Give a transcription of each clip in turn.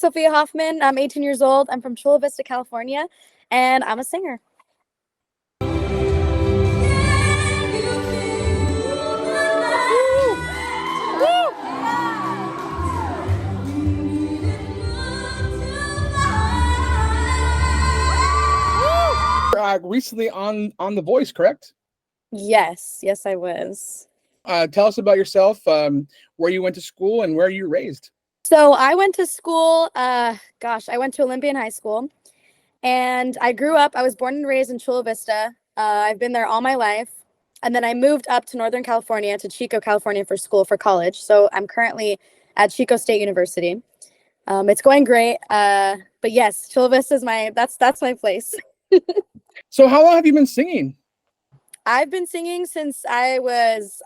Sophia Hoffman. I'm 18 years old. I'm from Chula Vista, California, and I'm a singer. Recently on The Voice, correct? Yes, I was. Tell us about yourself, where you went to school and where you were raised. So I went to school, I went to Olympian High School, and I was born and raised in Chula Vista. I've been there all my life. And then I moved up to Northern California, to Chico, California for college. So I'm currently at Chico State University. It's going great. But yes, Chula Vista is that's my place. So how long have you been singing? I've been singing since I was,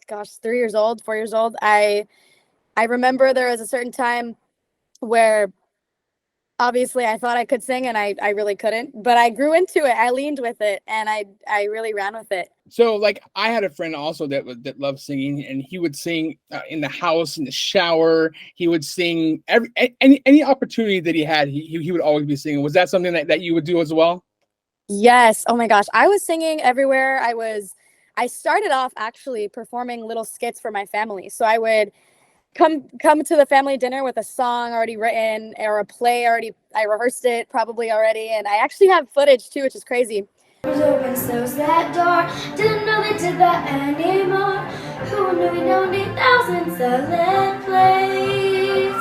3 years old, 4 years old. I remember there was a certain time where obviously I thought I could sing and I really couldn't, but I grew into it. I leaned with it and I really ran with it. So like I had a friend also that loved singing, and he would sing in the house, in the shower. He would sing any opportunity that he had. He would always be singing. Was that something that you would do as well? Yes. Oh my gosh. I was singing everywhere. I started off actually performing little skits for my family. So I would come to the family dinner with a song already written or a play already. I rehearsed it probably already. And I actually have footage too, which is crazy. Open close that door. Didn't know they did that anymore. Who knew we don't need thousands of that place?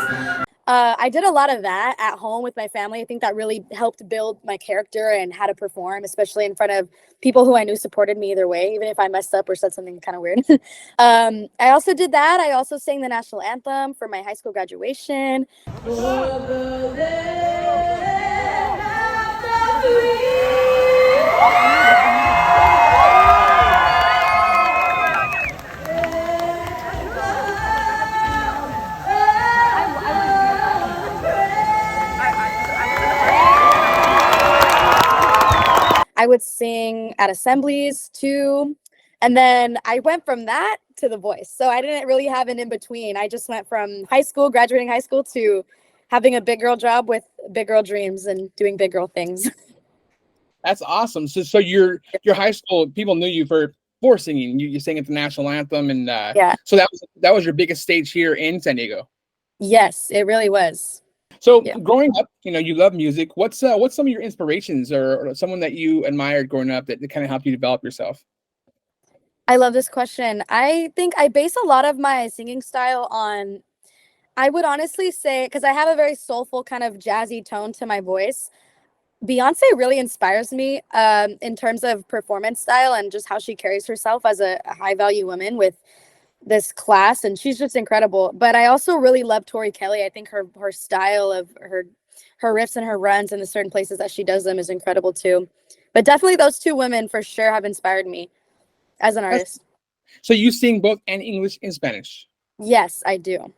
I did a lot of that at home with my family. I think that really helped build my character and how to perform, especially in front of people who I knew supported me either way, even if I messed up or said something kind of weird. I also did that. I also sang the national anthem for my high school graduation. I would sing at assemblies too. And then I went from that to The Voice. So I didn't really have an in between. I just went from graduating high school to having a big girl job with big girl dreams and doing big girl things. That's awesome. So your high school people knew you for singing. You sang at the national anthem, and Yeah. So that was your biggest stage here in San Diego. Yes, it really was. So Yeah. growing up, you love music. What's some of your inspirations or someone that you admired growing up that kind of helped you develop yourself? I love this question. I think I base a lot of my singing style on, I would honestly say, because I have a very soulful kind of jazzy tone to my voice. Beyonce really inspires me in terms of performance style and just how she carries herself as a high value woman with this class, and she's just incredible. But I also really love Tori Kelly. I think her style of her riffs and her runs and the certain places that she does them is incredible too. But definitely those two women for sure have inspired me as an artist. So you sing both in English and Spanish? Yes, I do.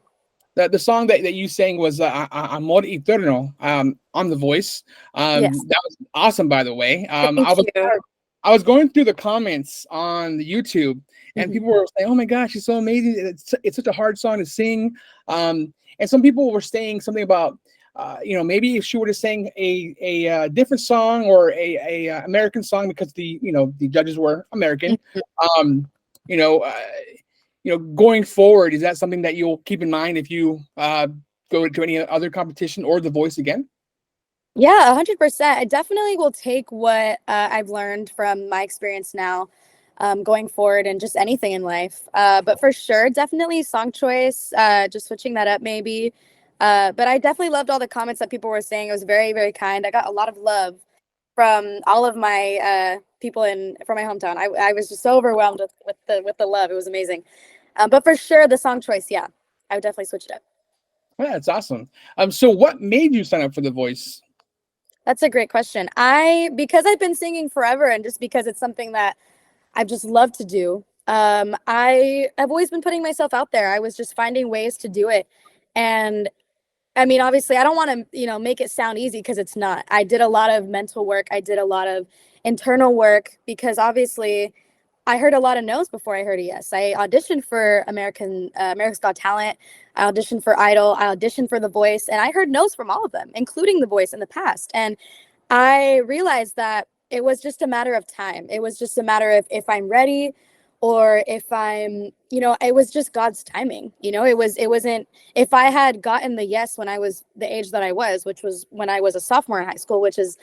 The song that you sang was Amor Eterno on The Voice. Yes. That was awesome, by the way. Thank you. I was going through the comments on the YouTube, and people were saying, "Oh my gosh, she's so amazing! It's such a hard song to sing." And some people were saying something about, maybe if she would have sang a different song or a American song, because the judges were American. Going forward, is that something that you'll keep in mind if you go to any other competition or The Voice again? Yeah, 100%. I definitely will take what I've learned from my experience now going forward and just anything in life. But for sure, definitely song choice, just switching that up maybe. But I definitely loved all the comments that people were saying. It was very, very kind. I got a lot of love from all of my people from my hometown. I was just so overwhelmed with the love. It was amazing. But for sure, the song choice, yeah, I would definitely switch it up. Yeah, that's awesome. So what made you sign up for The Voice? That's a great question. Because I've been singing forever and just because it's something that I've just loved to do, I have always been putting myself out there. I was just finding ways to do it. And I mean, obviously, I don't want to, make it sound easy because it's not. I did a lot of mental work. I did a lot of internal work because obviously I heard a lot of no's before I heard a yes. I auditioned for America's Got Talent. I auditioned for Idol. I auditioned for The Voice, and I heard no's from all of them, including The Voice in the past. And I realized that it was just a matter of time. It was just a matter of if I'm ready or if I'm, it was just God's timing. It wasn't if I had gotten the yes when I was the age that I was, which was when I was a sophomore in high school, which is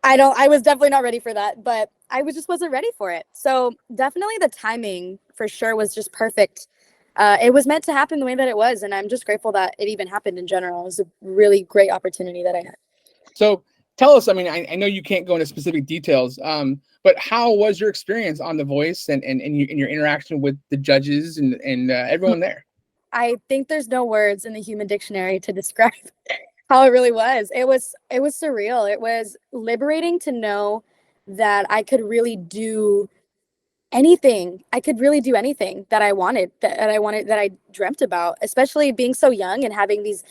I was definitely not ready for that, but just wasn't ready for it. So definitely the timing for sure was just perfect. It was meant to happen the way that it was, and I'm just grateful that it even happened in general. It was a really great opportunity that I had. So tell us, I mean, I know you can't go into specific details, but how was your experience on The Voice and your interaction with the judges and everyone there? I think there's no words in the human dictionary to describe how it really was. It was surreal. It was liberating to know that I could really do anything. I could really do anything that I wanted, that I dreamt about, especially being so young and having these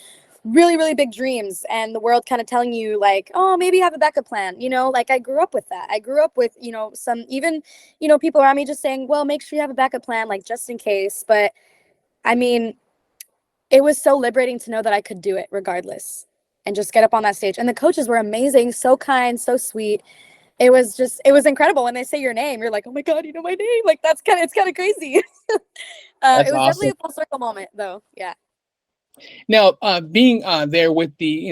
really, really big dreams and the world kind of telling you like, oh, maybe have a backup plan. Like I grew up with that. I grew up with, some even, people around me just saying, well, make sure you have a backup plan, like just in case. But I mean, it was so liberating to know that I could do it regardless and just get up on that stage. And the coaches were amazing, so kind, so sweet. It was incredible. When they say your name, you're like, oh my God, you know my name. Like it's kind of crazy. That's It was definitely awesome. a full circle moment though. Yeah. Now, being there with the,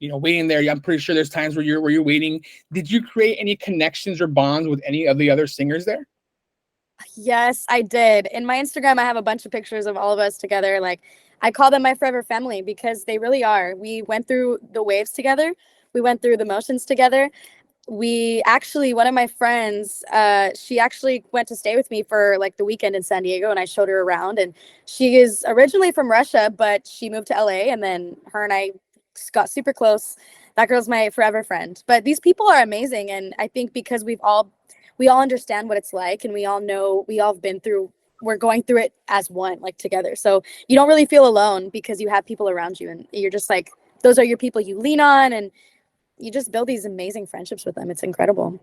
waiting there, I'm pretty sure there's times where you're waiting. Did you create any connections or bonds with any of the other singers there? Yes, I did. In my Instagram, I have a bunch of pictures of all of us together. Like I call them my forever family because they really are. We went through the waves together. We went through the motions together. One of my friends, she actually went to stay with me for like the weekend in San Diego, and I showed her around. And she is originally from Russia, but she moved to LA, and then her and I got super close. That girl's my forever friend. But these people are amazing, and I think because we all understand what it's like, and we all know, we're going through it as one, like together. So you don't really feel alone because you have people around you, and you're just like, those are your people you lean on, and you just build these amazing friendships with them. It's incredible.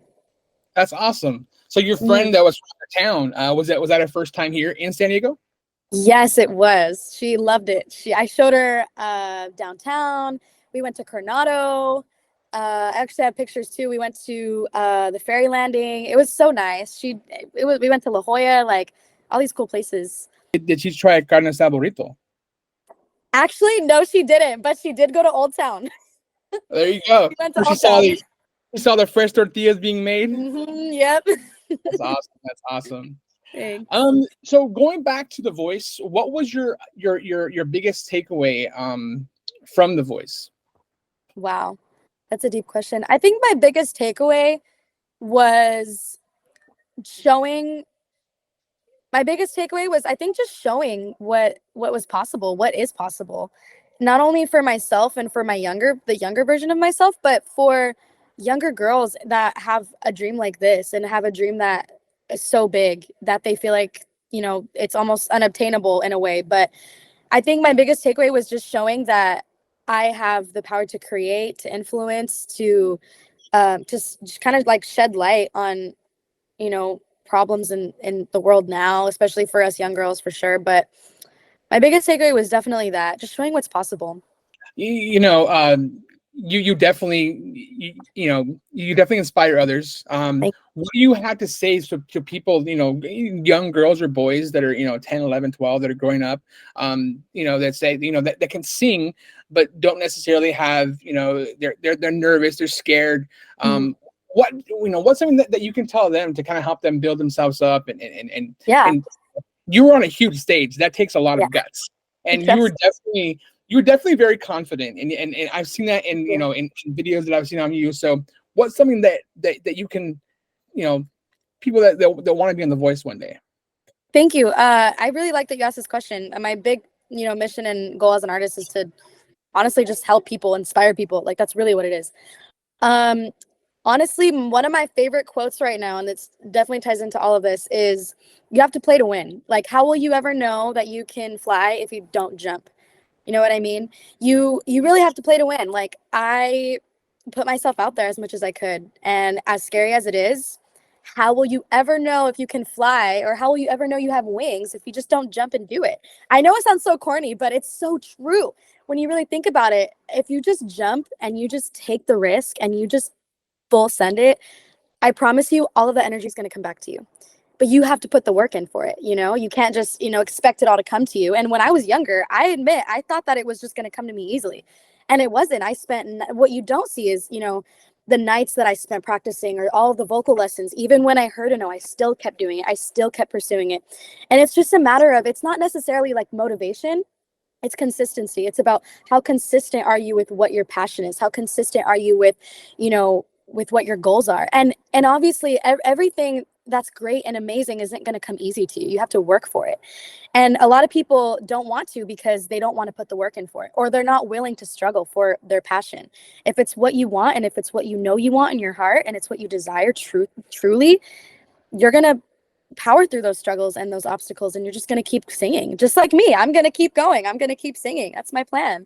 That's awesome. So your friend that was from town, was that her first time here in San Diego? Yes, it was. She loved it. I showed her downtown. We went to Coronado. I actually have pictures too. We went to the ferry landing. It was so nice. We went to La Jolla, like all these cool places. Did she try carne asada burrito? Actually, no, she didn't, but she did go to Old Town. There you go. We went to She Old saw Town. she saw the fresh tortillas being made. Yep. That's awesome. That's awesome. Thanks. So going back to The Voice, what was your biggest takeaway from The Voice? Wow. That's a deep question. I think my biggest takeaway was showing I think just showing what was possible, what is possible, not only for myself and for the younger version of myself, but for younger girls that have a dream like this and have a dream that is so big that they feel like, it's almost unobtainable in a way. But I think my biggest takeaway was just showing that I have the power to create, to influence, to just kind of like shed light on, problems in the world now, especially for us young girls for sure. But my biggest takeaway was definitely that, just showing what's possible. You definitely inspire others. What do you have to say to people, young girls or boys that are, 10, 11, 12, that are growing up, that say, that can sing, but don't necessarily have, they're nervous, they're scared. What's something that you can tell them to kind of help them build themselves up and Yeah. and you were on a huge stage. That takes a lot of guts. And you were definitely very confident. And I've seen that in, in videos that I've seen on you. So what's something that you can, people that want to be on The Voice one day? Thank you. I really like that you asked this question. My big, mission and goal as an artist is to honestly just help people, inspire people. Like that's really what it is. Honestly, one of my favorite quotes right now, and it's definitely ties into all of this, is you have to play to win. Like, how will you ever know that you can fly if you don't jump? You know what I mean? You really have to play to win. Like, I put myself out there as much as I could. And as scary as it is, how will you ever know if you can fly, or how will you ever know you have wings if you just don't jump and do it? I know it sounds so corny, but it's so true. When you really think about it, if you just jump and you just take the risk and you just full send it, I promise you all of the energy is going to come back to you. But you have to put the work in for it. You can't just, expect it all to come to you. And when I was younger, I admit, I thought that it was just going to come to me easily. And it wasn't. What you don't see is, the nights that I spent practicing, or all of the vocal lessons. Even when I heard a no, I still kept doing it. I still kept pursuing it. And it's just a matter of, it's not necessarily like motivation. It's consistency. It's about how consistent are you with what your passion is? How consistent are you with, with what your goals are? And obviously everything that's great and amazing isn't going to come easy to you. You have to work for it. And a lot of people don't want to, because they don't want to put the work in for it, or they're not willing to struggle for their passion. If it's what you want, and if it's what you want in your heart, and it's what you desire truly, you're going to power through those struggles and those obstacles, and you're just going to keep singing. Just like me, I'm going to keep going. I'm going to keep singing. That's my plan.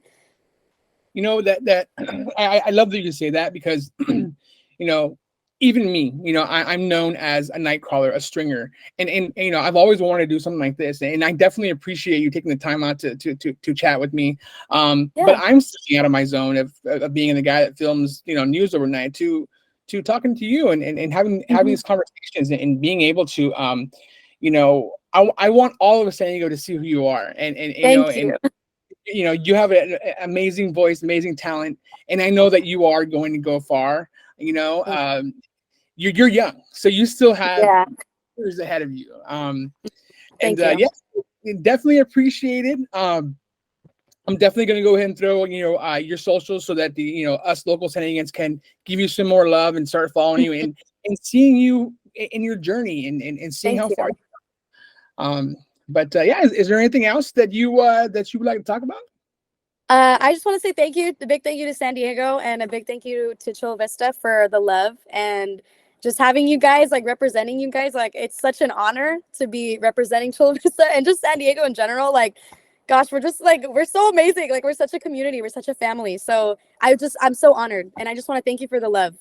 That I love that you say that, because even me, I'm known as a night crawler, a stringer, and I've always wanted to do something like this, and I definitely appreciate you taking the time out to chat with me. But I'm stepping out of my zone of being the guy that films news overnight to talking to you and having these conversations, and being able to I want all of San Diego to see who you are, and Thank you. You have an amazing voice, amazing talent, and I know that you are going to go far. You're young, so you still have years ahead of you. Thank you. Yes, definitely appreciate it. I'm definitely going to go ahead and throw your socials, so that the us local San Diegans can give you some more love and start following you and seeing you in your journey, and seeing how far. But is there anything else that you would like to talk about? I just want to say thank you. A big thank you to San Diego, and a big thank you to Chula Vista for the love, and just having you guys, like, representing you guys. Like, it's such an honor to be representing Chula Vista and just San Diego in general. Like, gosh, we're so amazing. Like, we're such a community. We're such a family. So I'm so honored, and I just want to thank you for the love.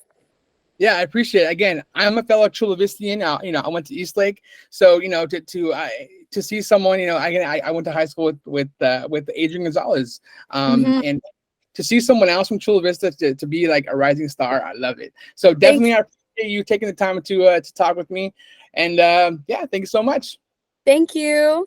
Yeah, I appreciate it. Again, I'm a fellow Chula Vistian. I went to Eastlake, so to see someone, I went to high school with Adrian Gonzalez, and to see someone else from Chula Vista to be like a rising star, I love it. So definitely, I appreciate you taking the time to talk with me, and thank you so much. Thank you.